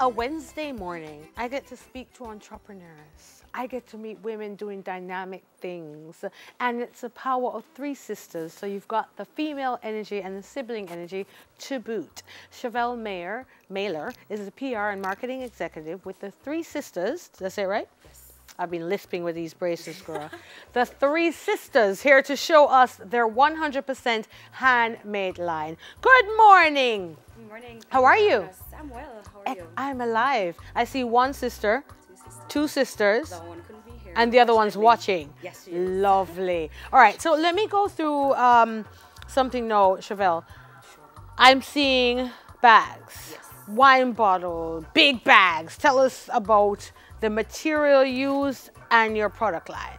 A Wednesday morning, I get to speak to entrepreneurs. I get to meet women doing dynamic things. And it's the power of three sisters. So you've got the female energy and the sibling energy to boot. Chevelle Mailer is a PR and marketing executive with the three sisters. Did I say it right? Yes. I've been lisping with these braces, girl. The three sisters here to show us their 100% handmade line. Good morning. Good morning. How are you? I'm well. How are you? I'm alive. I see one sister, two sisters, The one couldn't be here. and the other one's watching. Yes, she is. Lovely. All right, so let me go through something now, Chevelle. I'm seeing bags, Yes. wine bottle, big bags. Tell us about the material used and your product line.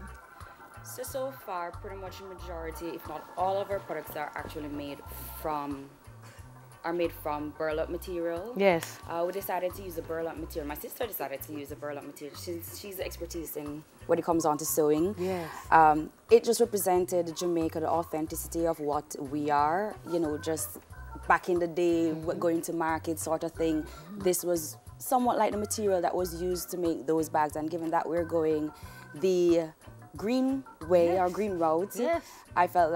So far, pretty much the majority, if not all of our products are actually made from burlap material. Yes. We decided to use the burlap material. My sister decided to use the burlap material. She's the expertise in when it comes on to sewing. Yes. It just represented Jamaica, the authenticity of what we are. You know, just back in the day, going to market sort of thing. This was somewhat like the material that was used to make those bags. And given that we're going the green way or green route, Yes. we felt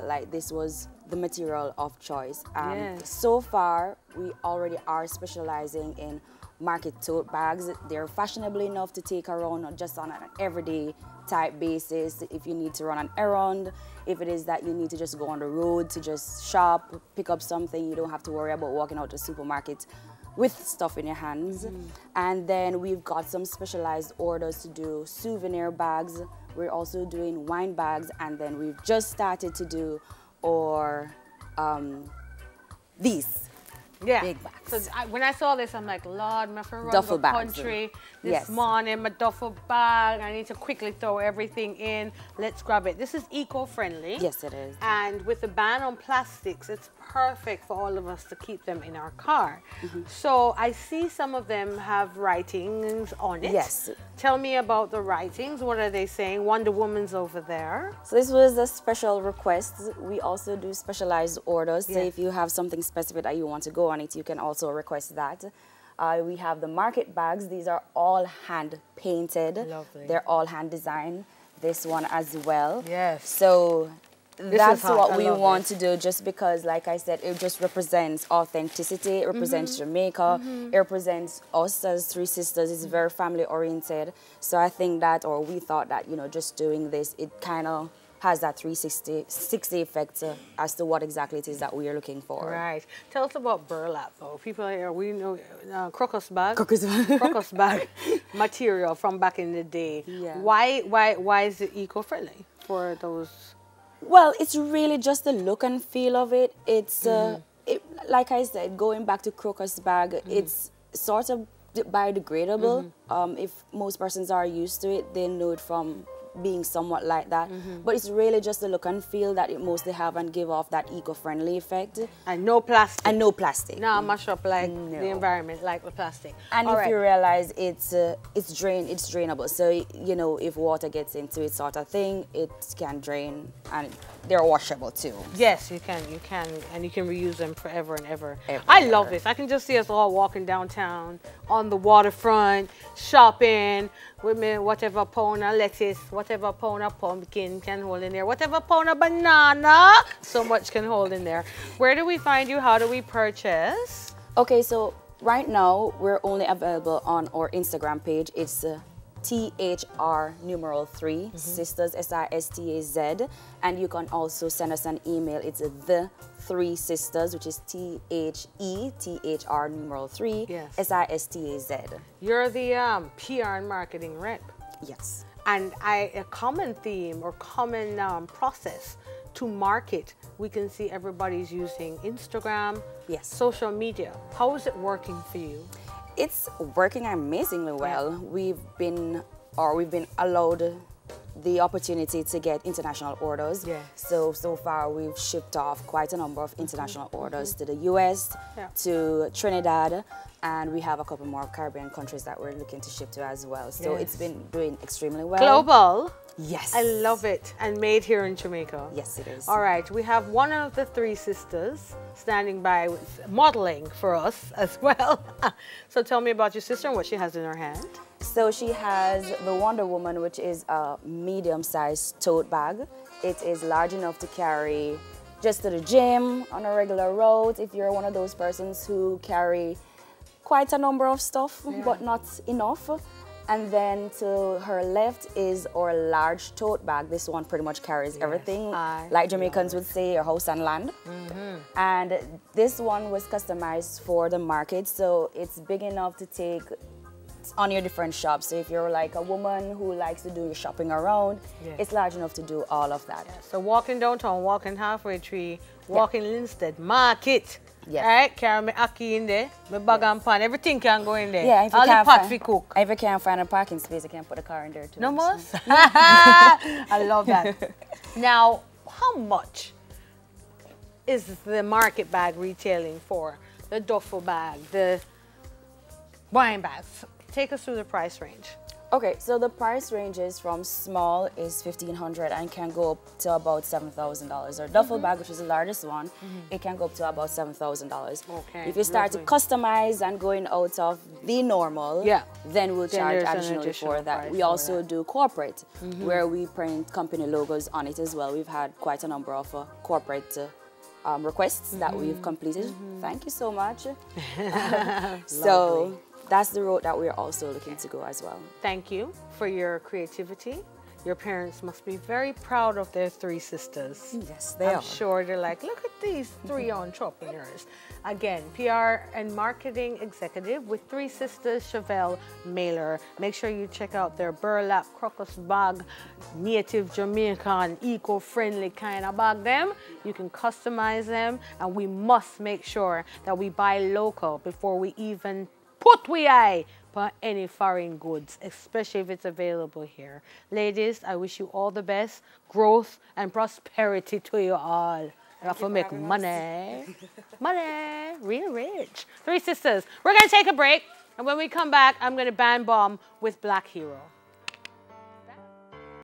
like this was the material of choice. Yes. So far, we already are specializing in market tote bags. They're fashionable enough to take around, not just on an everyday type basis. If you need to run an errand, if it is that you need to just go on the road to just shop, pick up something, you don't have to worry about walking out to the supermarket with stuff in your hands. And then we've got some specialized orders to do souvenir bags. We're also doing wine bags, and then we've just started to do these big bags. So when I saw this, I'm like, Lord, my friend runs Duffel the bags. country this Yes. morning, my duffel bag. I need to quickly throw everything in. Let's grab it. This is eco-friendly. Yes, it is. And with the ban on plastics, it's perfect for all of us to keep them in our car. So I see some of them have writings on it. Yes. Tell me about the writings. What are they saying? Wonder Woman's over there. So this was a special request. We also do specialized orders. So Yes. if you have something specific that you want to go on it, you can also request that. We have the market bags. These are all hand painted. Lovely. They're all hand designed. This one as well. Yes. So that's hot. what I we love want it. to do, just because, like I said, it just represents authenticity. It represents Jamaica. It represents us as three sisters. It's very family oriented. So I think that, or we thought that, you know, just doing this, it kind of has that 360 effect as to what exactly it is that we are looking for. Right. Tell us about burlap, though. People here, we know crocus bag. Crocus bag. Crocus bag material from back in the day. Yeah. Why is it eco-friendly for those? Well, it's really just the look and feel of it. It's, like I said, going back to crocus bag, it's sort of biodegradable. If most persons are used to it, they know it from being somewhat like that. But it's really just the look and feel that it mostly have and give off that eco-friendly effect. And no plastic. And no plastic. Now mash up like No. the environment, like the plastic. And All if right. you realize it's drainable. So, you know, if water gets into it sort of thing, it can drain, and they're washable too. Yes, you can, and you can reuse them forever and ever. Ever I and love ever. this. I can just see us all walking downtown on the waterfront, shopping with me, whatever pound of lettuce, whatever pound of pumpkin can hold in there, whatever pound of banana, so much can hold in there. Where do we find you? How do we purchase? Okay, so right now we're only available on our Instagram page. It's THR3 Sisters, SISTAZ, and you can also send us an email. It's the 3 Sisters, which is THR3 Yes. SISTAZ. You're the PR and marketing rep. Yes. And a common theme or common process to market, we can see everybody's using Instagram, Yes. social media. How is it working for you? It's working amazingly well. We've been allowed the opportunity to get international orders. Yes. So far we've shipped off quite a number of international orders to the US, to Trinidad, and we have a couple more Caribbean countries that we're looking to ship to as well. So Yes. it's been doing extremely well. Global. Yes. I love it. And made here in Jamaica. Yes, it is. All right, we have one of the three sisters standing by with modeling for us as well. So tell me about your sister and what she has in her hand. So she has the Wonder Woman, which is a medium-sized tote bag. It is large enough to carry just to the gym on a regular road if you're one of those persons who carry quite a number of stuff, but not enough. And then to her left is our large tote bag. This one pretty much carries everything, like Jamaicans would say, your house and land. And this one was customized for the market, so it's big enough to take on your different shops. So if you're like a woman who likes to do your shopping around, it's large enough to do all of that. So walking downtown, walking halfway tree, walking Linstead Market. Yes. Right? Carry my aki in there, my bag and pan, everything can go in there. Yeah, if you all can't the pot we cook. If you can't find a parking space, you can put a car in there too. No more? I love that. Now, how much is the market bag retailing for? The duffel bag, the wine bags. Take us through the price range. Okay, so the price ranges from small is $1,500 and can go up to about $7,000. Or duffel bag, which is the largest one, it can go up to about $7,000. Okay. If you start to customize and going out of the normal, then we'll charge additionally for that. We also do corporate, where we print company logos on it as well. We've had quite a number of corporate requests that we've completed. Thank you so much. So that's the road that we're also looking to go as well. Thank you for your creativity. Your parents must be very proud of their three sisters. Yes, they are. I'm sure they're like, look at these three entrepreneurs. Again, PR and marketing executive with three sisters, Chevelle Mailer. Make sure you check out their burlap crocus bag, native Jamaican, eco-friendly kind of bag them. You can customize them, and we must make sure that we buy local before we even put we eye for any foreign goods, especially if it's available here. Ladies, I wish you all the best, growth and prosperity to you all. You have to make money. Money, real rich. Three sisters. We're going to take a break, and when we come back, I'm going to band bomb with Black Hero.